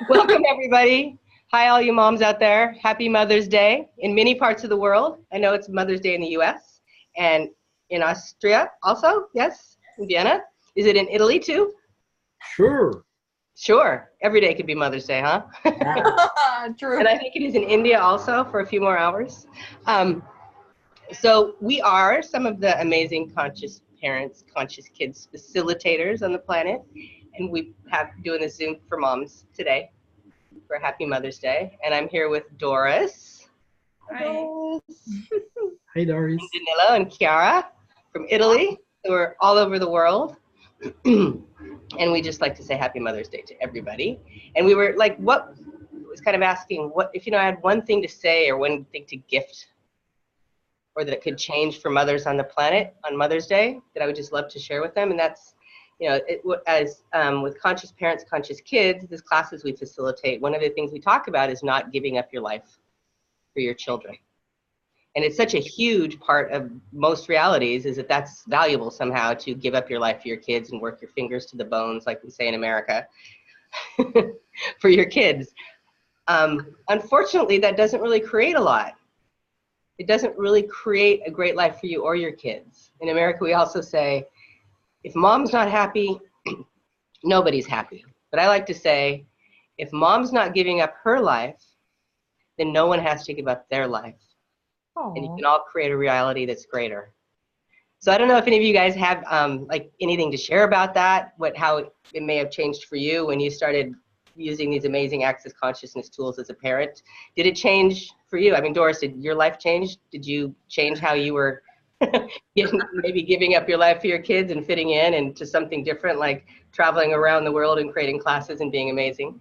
Welcome, everybody. Hi, all you moms out there. Happy Mother's Day in many parts of the world. I know it's Mother's Day in the US and in Austria also. Yes, in Vienna. Is it in Italy too? Sure. Sure. Every day could be Mother's Day, huh? Yeah. True. And I think it is in India also for a few more hours. So we are some of the amazing conscious parents, conscious kids facilitators on the planet. And we have doing this Zoom for moms today for Happy Mother's Day. And I'm here with Doris. Hi. Hey, Doris. And Danilo and Chiara from Italy, who are all over the world. And we just like to say Happy Mother's Day to everybody. And we were like, what was kind of asking, what if I had one thing to say or one thing to gift or that it could change for mothers on the planet on Mother's Day that I would just love to share with them. And that's, with Conscious Parents, Conscious Kids, these classes we facilitate, one of the things we talk about is not giving up your life for your children. And it's such a huge part of most realities is that that's valuable somehow to give up your life for your kids and work your fingers to the bones, like we say in America, for your kids. Unfortunately, that doesn't really create a lot. It doesn't really create a great life for you or your kids. In America, we also say, if mom's not happy, nobody's happy. But I like to say, if mom's not giving up her life, then no one has to give up their life. Aww. And you can all create a reality that's greater. So I don't know if any of you guys have like anything to share about that, how it may have changed for you when you started using these amazing access consciousness tools as a parent. Did it change for you? I mean, Doris, did your life change? Did you change how you were maybe giving up your life for your kids and fitting in into something different, like traveling around the world and creating classes and being amazing?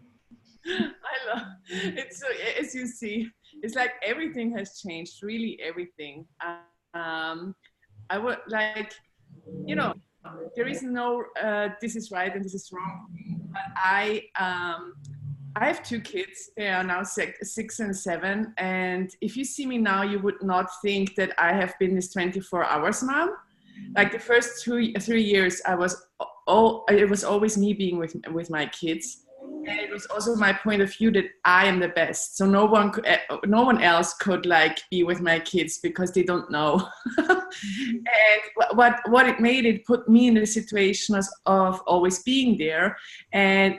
I love it. So as you see, it's like everything has changed, really everything. I would like, there is no this is right and this is wrong. But I have two kids. They are now 6 and 7. And if you see me now, you would not think that I have been this 24 hours mom. Like the first 3 years, it was always me being with my kids. And it was also my point of view that I am the best. So no one else could like be with my kids because they don't know. And what it made, it put me in the situation of always being there. And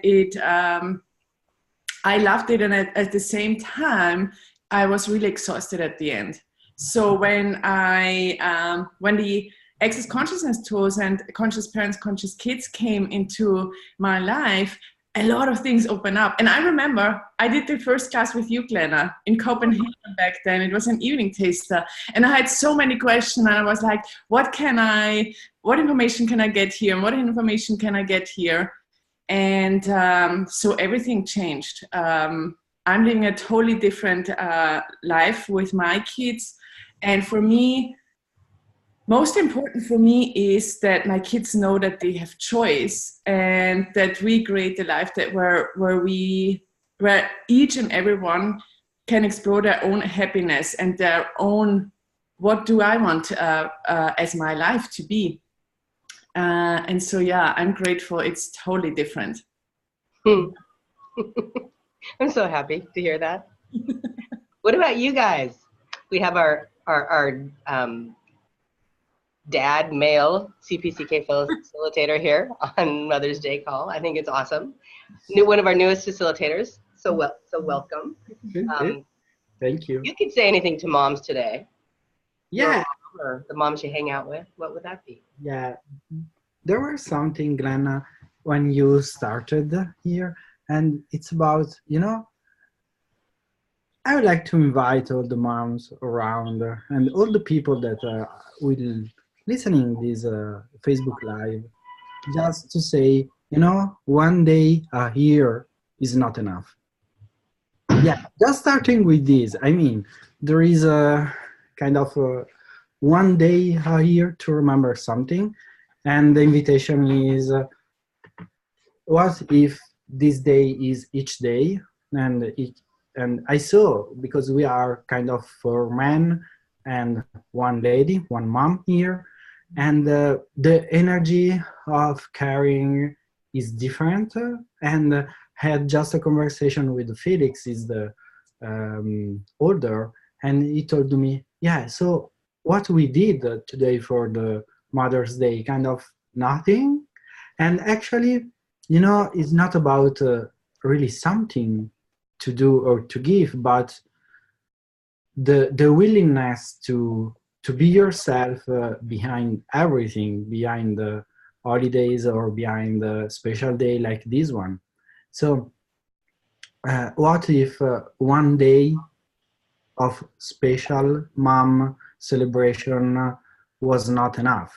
I loved it. And at the same time, I was really exhausted at the end. So when the Access Consciousness tools and Conscious Parents, Conscious Kids came into my life, a lot of things open up. And I remember I did the first class with you, Glenna, in Copenhagen back then. It was an evening taster. And I had so many questions. And I was like, what information can I get here? And what information can I get here? And so everything changed. I'm living a totally different life with my kids. And for me, most important for me is that my kids know that they have choice and that we create a life that where each and everyone can explore their own happiness and their own, what do I want as my life to be? And so, yeah, I'm grateful. It's totally different. I'm so happy to hear that. What about you guys? We have our dad, male CPCK facilitator here on Mother's Day call. I think it's awesome. One of our newest facilitators. So welcome. Thank you. You could say anything to moms today. Yeah. Or the moms you hang out with. What would that be? Yeah. There was something, Glenna, when you started here, and it's about, I would like to invite all the moms around and all the people that will listening this Facebook Live, just to say, one day a year is not enough. Yeah, just starting with this. I mean, there is a kind of one day a year to remember something, and the invitation is, what if this day is each day? And I saw, because we are kind of 4 men and 1 lady, 1 mom here, and the energy of caring is different, and had just a conversation with Felix, is the older, and he told me, yeah, so what we did today for the Mother's Day, kind of nothing. And actually, it's not about really something to do or to give, but the willingness to be yourself behind everything, behind the holidays or behind the special day like this one. So what if one day of special mom celebration was not enough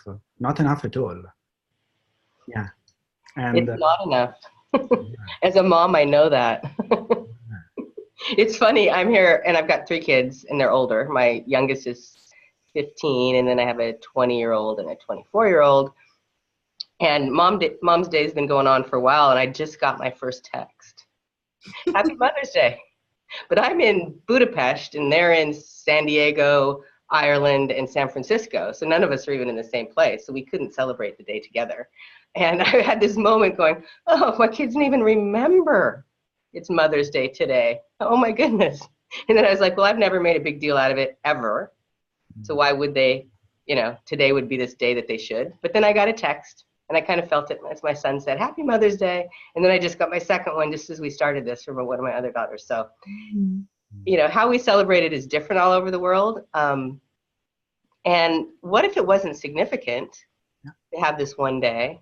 at all? Yeah. And It's not enough. As a mom, I know that. It's funny, I'm here and I've got 3 kids and they're older. My youngest is 15, and then I have a 20-year-old and a 24-year-old. And Mom's Day has been going on for a while, and I just got my first text. Happy Mother's Day. But I'm in Budapest and they're in San Diego, Ireland, and San Francisco. So none of us are even in the same place. So we couldn't celebrate the day together. And I had this moment going, oh, my kids didn't even remember it's Mother's Day today. Oh my goodness. And then I was like, well, I've never made a big deal out of it ever. So why would they, today would be this day that they should. But then I got a text and I kind of felt it as my son said, Happy Mother's Day. And then I just got my second one just as we started this from one of my other daughters. So, how we celebrate it is different all over the world. And what if it wasn't significant to have this one day?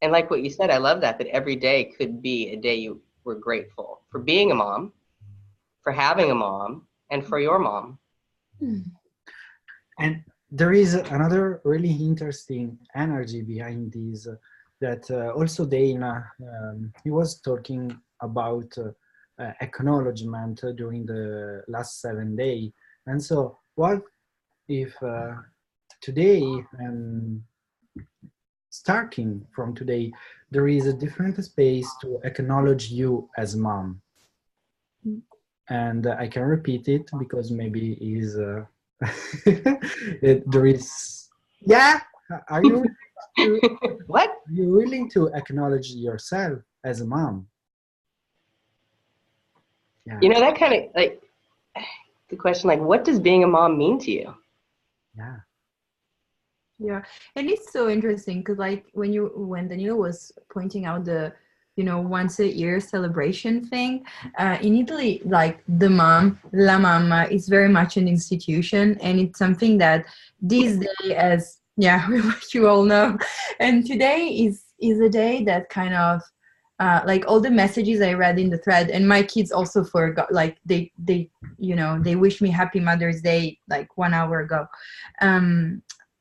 And like what you said, I love that every day could be a day you were grateful for being a mom, for having a mom, and for your mom. And there is another really interesting energy behind this that also Dana, he was talking about acknowledgement during the last 7 days. And so what if today, starting from today, there is a different space to acknowledge you as mom? And I can repeat it because maybe is there is, yeah, are you What? Are you willing to acknowledge yourself as a mom? Yeah. That kind of like the question, like, what does being a mom mean to you? Yeah. Yeah, and it's so interesting because like when Daniela was pointing out the once a year celebration thing, in Italy, like the mom, la mamma, is very much an institution, and it's something that this day, as you all know, and today is a day that kind of like all the messages I read in the thread, and my kids also forgot, like they wish me Happy Mother's Day like 1 hour ago.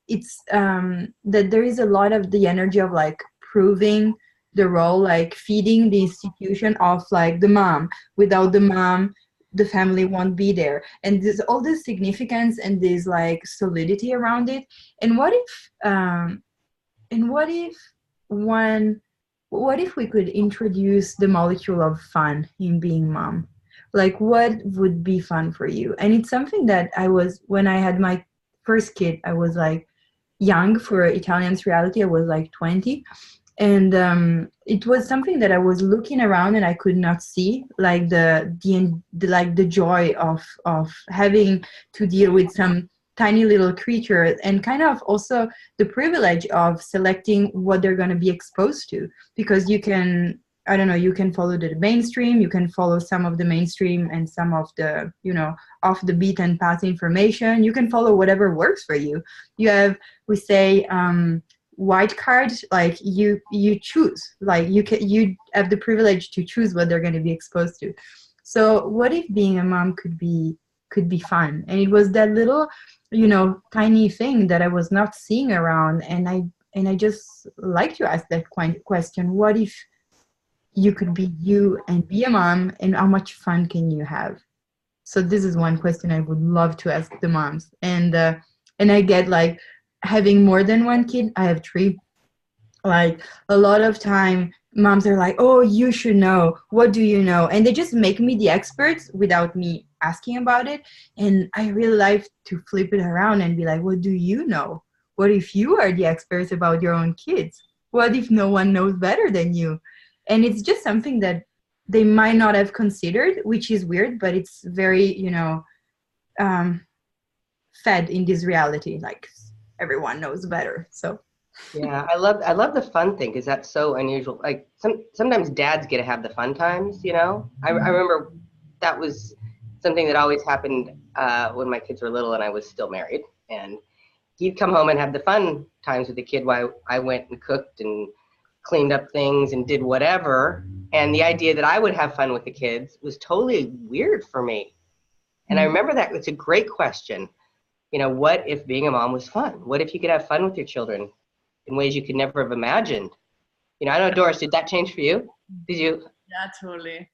It's that there is a lot of the energy of like proving the role, like feeding the institution of like the mom. Without the mom, the family won't be there. And there's all this significance and this like solidity around it. And what if we could introduce the molecule of fun in being mom? Like what would be fun for you? And it's something that when I had my first kid, I was like young for Italian's reality. I was like 20. And it was something that I was looking around and I could not see, like the joy of having to deal with some tiny little creature, and kind of also the privilege of selecting what they're going to be exposed to, because you can follow the mainstream, you can follow some of the mainstream and some of the off the beaten path information. You can follow whatever works for you. We say white card, like you choose, like you have the privilege to choose what they're going to be exposed to. So what if being a mom could be fun? And it was that little tiny thing that I was not seeing around, and I just like to ask that question: what if you could be you and be a mom, and how much fun can you have? So this is one question I would love to ask the moms. And I get like, having more than one kid, I have 3, like a lot of time moms are like, oh, you should know, what do you know? And they just make me the experts without me asking about it. And I really like to flip it around and be like, what do you know? What if you are the experts about your own kids? What if no one knows better than you? And it's just something that they might not have considered, which is weird, but it's very, fed in this reality. Like everyone knows better. So Yeah, I love the fun thing because that's so unusual. Like sometimes dads get to have the fun times, you know. I remember that was something that always happened when my kids were little and I was still married. And he'd come home and have the fun times with the kid while I went and cooked and cleaned up things and did whatever. And the idea that I would have fun with the kids was totally weird for me. And I remember that it's a great question. You know, what if being a mom was fun? What if you could have fun with your children in ways you could never have imagined? You know, I don't know, Doris, did that change for you? Did you? Yeah, totally.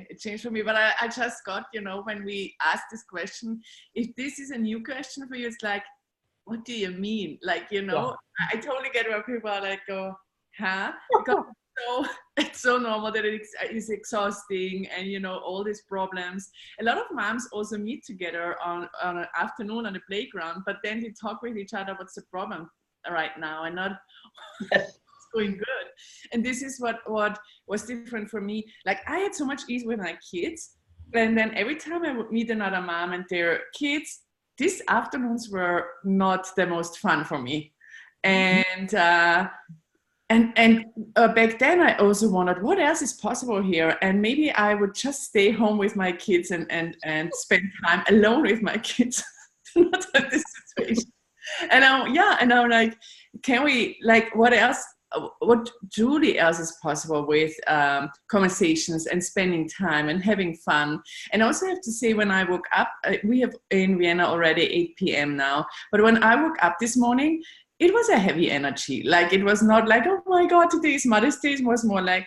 It changed for me. But I just got, when we asked this question, if this is a new question for you, it's like, what do you mean? Like, Yeah. I totally get where people are like, go, huh? Because it's so normal that it is exhausting and, all these problems. A lot of moms also meet together on an afternoon on the playground, but then they talk with each other, what's the problem right now, and not what's going good. And this is what was different for me. Like, I had so much ease with my kids, and then every time I would meet another mom and their kids, these afternoons were not the most fun for me. And back then I also wondered what else is possible here, and maybe I would just stay home with my kids and spend time alone with my kids. Not have this situation. And I'm like, can we, like, what truly else is possible with conversations and spending time and having fun? And I also have to say, when I woke up, we have in Vienna already 8 p.m. now, but when I woke up this morning, it was a heavy energy. Like, it was not like, oh my God, today is Mother's Day. It was more like,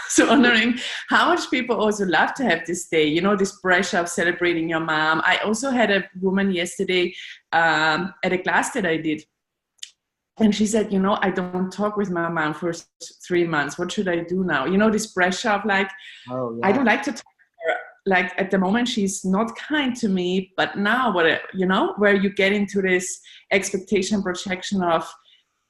so wondering how much people also love to have this day, this pressure of celebrating your mom. I also had a woman yesterday at a class that I did. And she said, I don't talk with my mom for 3 months. What should I do now? This pressure of like, Oh, yeah. I don't like to talk to her. Like, at the moment, she's not kind to me. But now, where you get into this expectation projection of,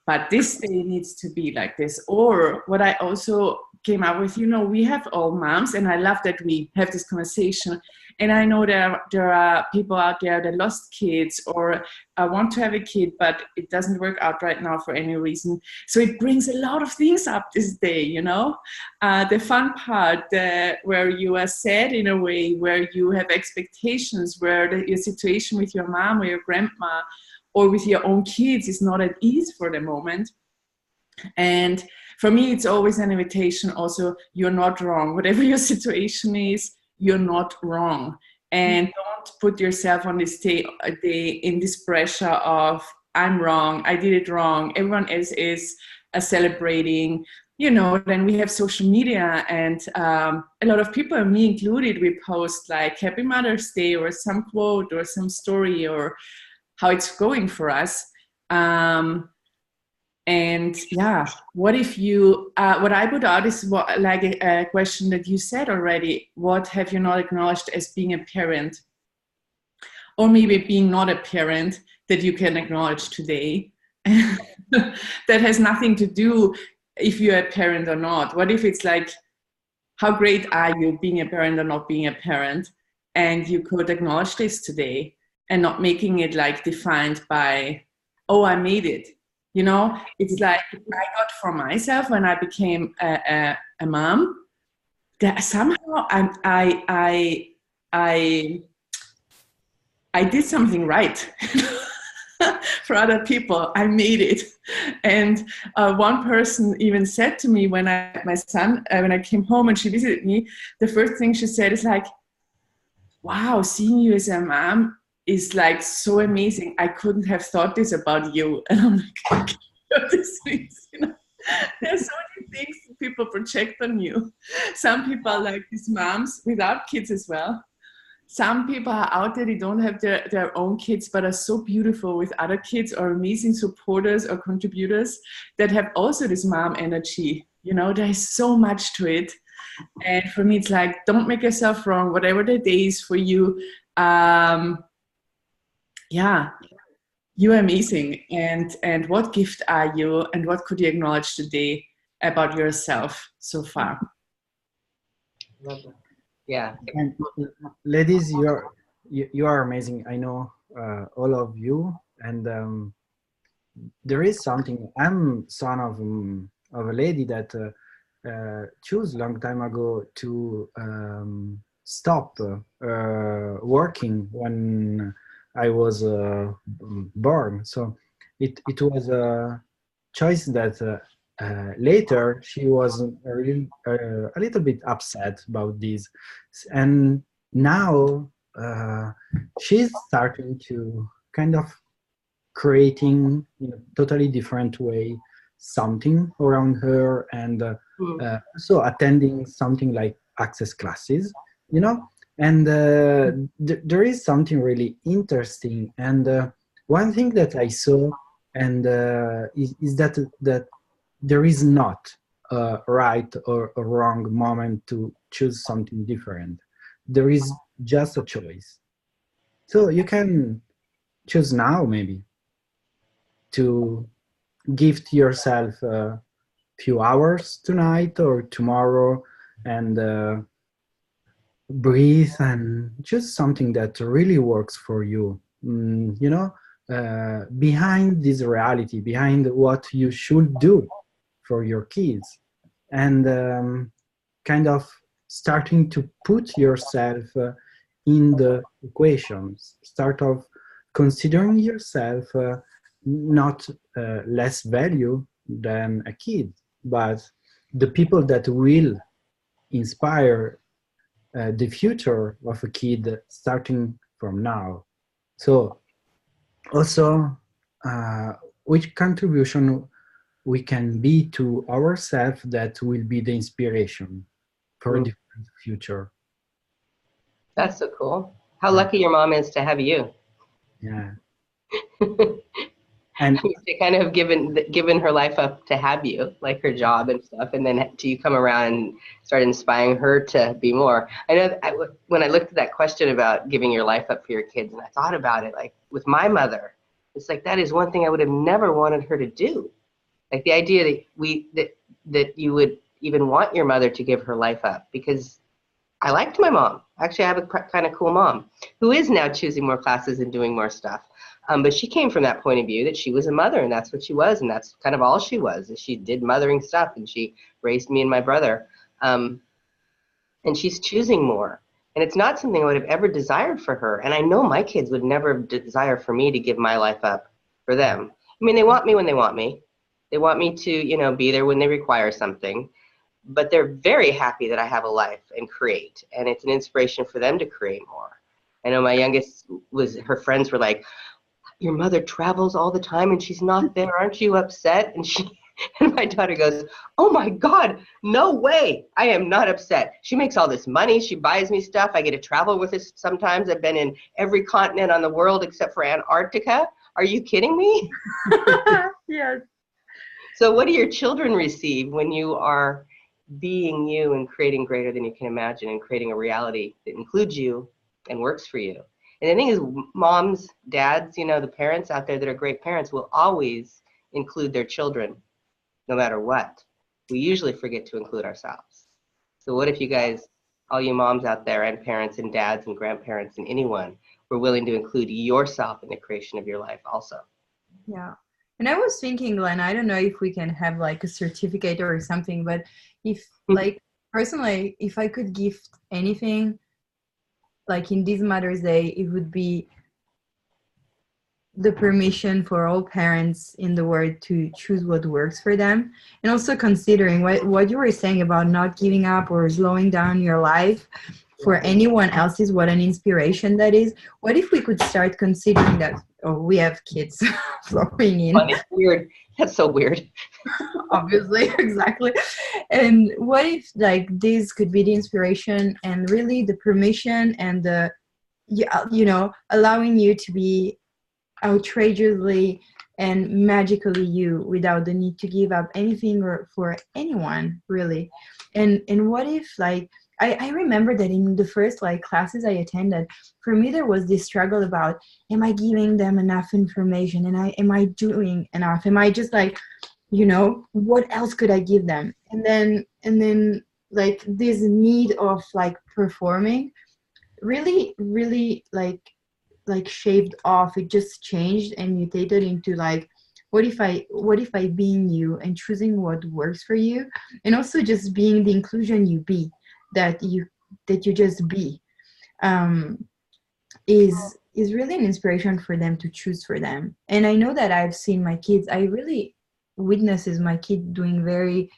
but this day needs to be like this. Or what I also came up with, we have all moms, and I love that we have this conversation. And I know there are people out there that lost kids or want to have a kid, but it doesn't work out right now for any reason. So it brings a lot of things up this day, the fun part, where you are sad in a way, where you have expectations, where your situation with your mom or your grandma or with your own kids is not at ease for the moment. And for me, it's always an invitation also, you're not wrong. Whatever your situation is, you're not wrong. And don't put yourself on this day in this pressure of, I'm wrong, I did it wrong, everyone else is celebrating. Then we have social media, and a lot of people, me included, we post like Happy Mother's Day or some quote or some story or how it's going for us. And yeah, what if you, what I put out is like a question that you said already, what have you not acknowledged as being a parent? Or maybe being not a parent that you can acknowledge today. That has nothing to do if you're a parent or not. What if it's like, how great are you being a parent or not being a parent? And you could acknowledge this today and not making it like defined by, oh, I made it. It's like I got for myself when I became a mom, that somehow I did something right for other people. I made it. And one person even said to me when I came home and she visited me, the first thing she said is like, wow, seeing you as a mom is like so amazing. I couldn't have thought this about you. And I'm like, what this means, There's so many things people project on you. Some people are like these moms without kids as well. Some people are out there, they don't have their own kids, but are so beautiful with other kids or amazing supporters or contributors that have also this mom energy. There is so much to it. And for me, it's like, don't make yourself wrong, whatever the day is for you. Yeah, you're amazing. And what gift are you, and what could you acknowledge today? about yourself so far. Lovely. Yeah. And ladies, you are amazing. I know all of you, and there is something. I'm son of a lady that chose long time ago to stop working when I was born. So it was a choice that later she was a little bit upset about this, and now she's starting to kind of creating in a totally different way something around her, and so attending something like access classes, you know. And there is something really interesting, and one thing that I saw, and is that there is not a right or a wrong moment to choose something different. There is just a choice. So you can choose now, maybe, to gift yourself a few hours tonight or tomorrow, and breathe and choose something that really works for you. You know, behind this reality, behind what you should do for your kids, and kind of starting to put yourself in the equations, start of considering yourself not less value than a kid, but the people that will inspire the future of a kid starting from now. So also, which contribution we can be to ourselves that will be the inspiration for a different future. That's so cool. How lucky your mom is to have you. Yeah. And she kind of given her life up to have you, like her job and stuff, and then do you come around and start inspiring her to be more? I know when I looked at that question about giving your life up for your kids, and I thought about it, like with my mother, it's like that is one thing I would have never wanted her to do. Like the idea that you would even want your mother to give her life up, because I liked my mom. Actually, I have a kind of cool mom who is now choosing more classes and doing more stuff. But she came from that point of view that she was a mother, and that's what she was, and that's kind of all she was. Is she did mothering stuff, and she raised me and my brother. And she's choosing more. And it's not something I would have ever desired for her. And I know my kids would never desire for me to give my life up for them. I mean, they want me when they want me. They want me to, you know, be there when they require something. But they're very happy that I have a life and create. And it's an inspiration for them to create more. I know my youngest her friends were like, your mother travels all the time and she's not there. Aren't you upset? And my daughter goes, oh my God, no way. I am not upset. She makes all this money. She buys me stuff. I get to travel with her sometimes. I've been in every continent on the world except for Antarctica. Are you kidding me? Yes. So what do your children receive when you are being you and creating greater than you can imagine and creating a reality that includes you and works for you? And the thing is, moms, dads, you know, the parents out there that are great parents will always include their children, no matter what. We usually forget to include ourselves. So what if you guys, all you moms out there and parents and dads and grandparents and anyone, were willing to include yourself in the creation of your life also? Yeah. And I was thinking, Glenn, I don't know if we can have like a certificate or something, but if like personally, if I could gift anything, like in this Mother's Day, it would be the permission for all parents in the world to choose what works for them. And also considering what you were saying about not giving up or slowing down your life for anyone else's, what an inspiration that is. What if we could start considering that? Oh, we have kids flowing in. Funny, weird. That's so weird. Obviously, exactly. And what if like this could be the inspiration and really the permission and the, you know, allowing you to be outrageously and magically you without the need to give up anything or for anyone, really. And what if like I remember that in the first like classes I attended, for me there was this struggle about, am I giving them enough information, and am I doing enough, am I just like you know, what else could I give them? And then like this need of like performing really, really like shaved off. It just changed and mutated into like, what if I being you and choosing what works for you, and also just being the inclusion you be, that you just be, um, is really an inspiration for them to choose for them. And I know that I've seen my kids, I really witnesses my kid doing very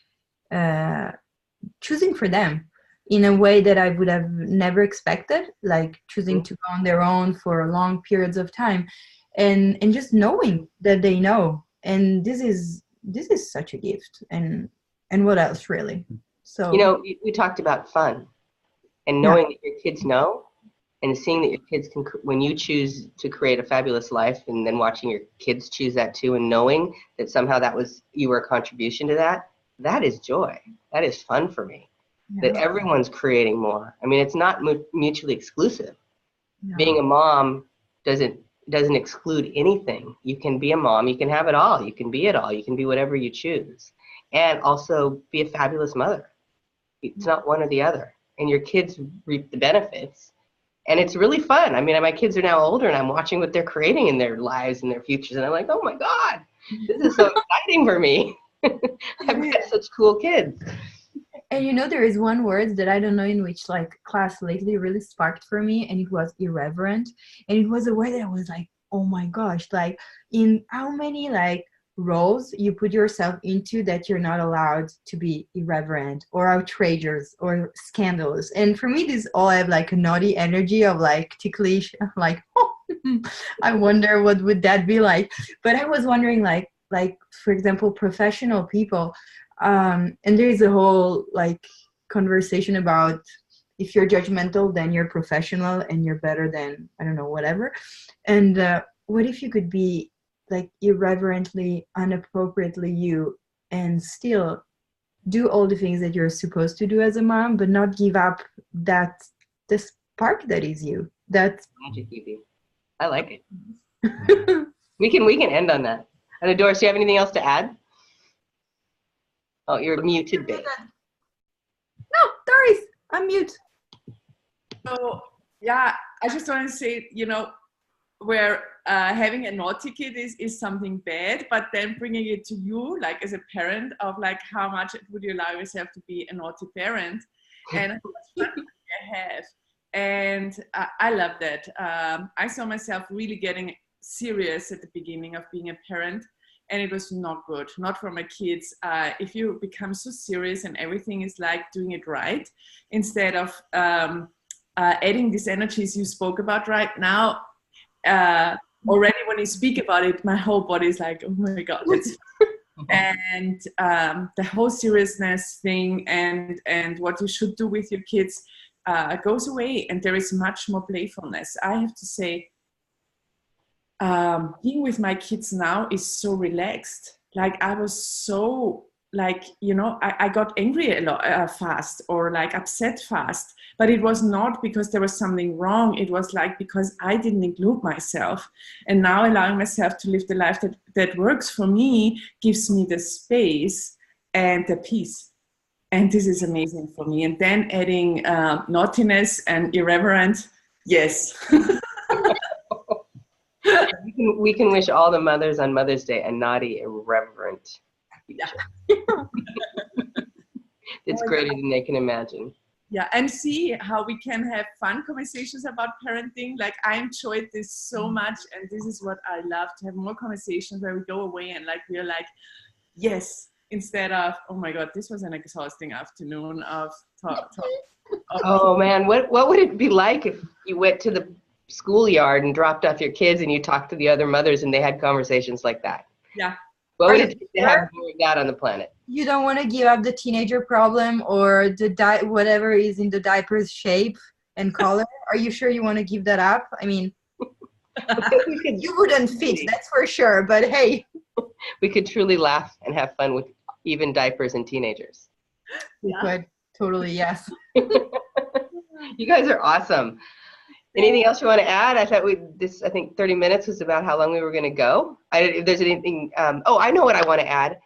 choosing for them in a way that I would have never expected, like choosing to go on their own for long periods of time, and just knowing that they know. And this is such a gift. And what else really? So, You know, we talked about fun and knowing that your kids know, and seeing that your kids can, when you choose to create a fabulous life, and then watching your kids choose that too, and knowing that somehow you were a contribution to that, that is joy. That is fun for me. That everyone's creating more. I mean, it's not mutually exclusive. Being a mom doesn't exclude anything. You can be a mom, you can have it all, you can be it all, you can be whatever you choose, and also be a fabulous mother. It's not one or the other, and your kids reap the benefits, and it's really fun. I mean, my kids are now older, and I'm watching what they're creating in their lives and their futures, and I'm like, oh my God, this is so exciting for me. I've got such cool kids. And you know, there is one word that I don't know in which like class lately really sparked for me, and it was irreverent. And it was a word that I was like, oh my gosh, like in how many like roles you put yourself into that you're not allowed to be irreverent or outrageous or scandalous. And for me, this all have like a naughty energy of like ticklish, like, oh, I wonder what would that be like. But I was wondering like for example, professional people, and there is a whole like conversation about if you're judgmental, then you're professional and you're better than, I don't know, whatever. And what if you could be like irreverently, inappropriately you, and still do all the things that you're supposed to do as a mom, but not give up the spark that is you. That's magic, Evie. I like it. we can end on that. And Doris, do you have anything else to add? Oh, you're muted, babe. No, Doris, I'm mute. So yeah, I just want to say, you know, where having a naughty kid is something bad, but then bringing it to you, like as a parent, of like how much would you allow yourself to be a naughty parent, and how much fun I have, and I love that. I saw myself really getting serious at the beginning of being a parent, and it was not good, not for my kids. If you become so serious and everything is like doing it right, instead of adding these energies you spoke about right now, already when you speak about it, my whole body is like, oh my God, that's and the whole seriousness thing and what you should do with your kids goes away, and there is much more playfulness. I have to say, being with my kids now is so relaxed. Like I was so like, you know, I got angry a lot fast, or like upset fast, but it was not because there was something wrong. It was like because I didn't include myself, and now allowing myself to live the life that works for me gives me the space and the peace. And this is amazing for me. And then adding naughtiness and irreverent, yes. We can wish all the mothers on Mother's Day a naughty, irreverent future. It's greater than they can imagine. Yeah, and see how we can have fun conversations about parenting. Like I enjoyed this so much, and this is what I love, to have more conversations where we go away and like we're like, yes, instead of, oh my God, this was an exhausting afternoon of talk. Oh man, what would it be like if you went to the schoolyard and dropped off your kids and you talked to the other mothers and they had conversations like that? Yeah. What would it take to have more of that on the planet? You don't want to give up the teenager problem or the whatever is in the diaper's shape and color. Are you sure you want to give that up? I mean, you wouldn't fit, that's for sure. But hey, we could truly laugh and have fun with even diapers and teenagers. We could totally, yes. You guys are awesome. Anything else you want to add? I thought I think 30 minutes was about how long we were going to go. If there's anything, I know what I want to add.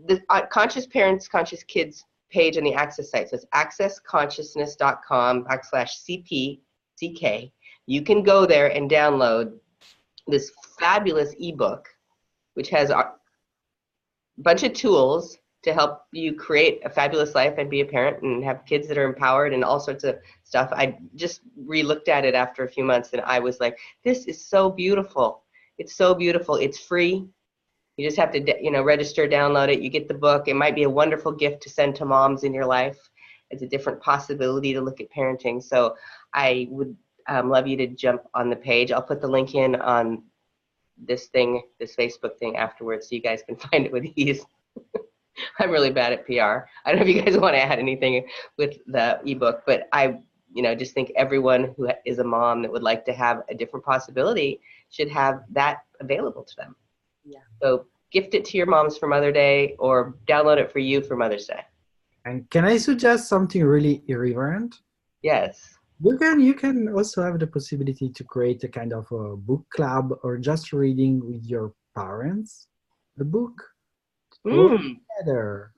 the Conscious Parents, Conscious Kids page on the Access site. So it's accessconsciousness.com/CPCK. You can go there and download this fabulous ebook, which has a bunch of tools to help you create a fabulous life and be a parent and have kids that are empowered and all sorts of stuff. I just re-looked at it after a few months and I was like, this is so beautiful. It's so beautiful. It's free. You just have to, register, download it. You get the book. It might be a wonderful gift to send to moms in your life. It's a different possibility to look at parenting. So I would love you to jump on the page. I'll put the link in on this Facebook thing afterwards so you guys can find it with ease. I'm really bad at PR. I don't know if you guys want to add anything with the ebook, but I just think everyone who is a mom that would like to have a different possibility should have that available to them. Yeah. So gift it to your moms for Mother's Day or download it for you for Mother's Day. And can I suggest something really irreverent? Yes. You can also have the possibility to create a kind of a book club or just reading with your parents the book together.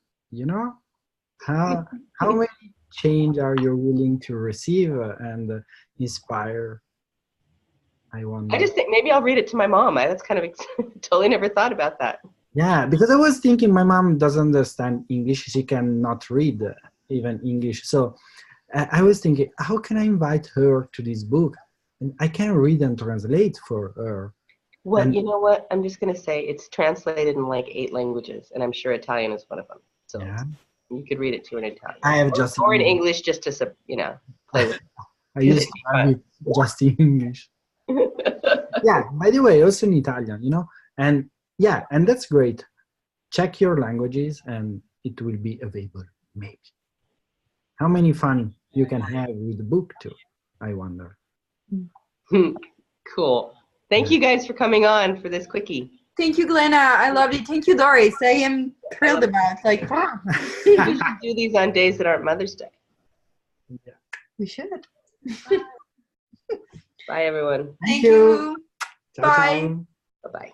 How many change are you willing to receive and inspire? I wonder. I just think maybe I'll read it to my mom. That's kind of totally never thought about that. Yeah, because I was thinking my mom doesn't understand English. She cannot read even English. So I was thinking, how can I invite her to this book? And I can read and translate for her. Well, you know what? I'm just going to say it's translated in like 8 languages, and I'm sure Italian is one of them. So yeah. You could read it to her in Italian. I have or in English just to, play with it. I used to have it just in English. Yeah, by the way, also in Italian, and yeah, and that's great. Check your languages and it will be available, maybe. How many fun you can have with the book too, I wonder. Cool. Thank you guys for coming on for this quickie. Thank you, Glenna. I loved it. Thank you, Doris. I am thrilled about it. We should do these on days that aren't Mother's Day. Yeah. We should. Bye, everyone. Thank you. Ciao, Bye. ciao. Bye-bye.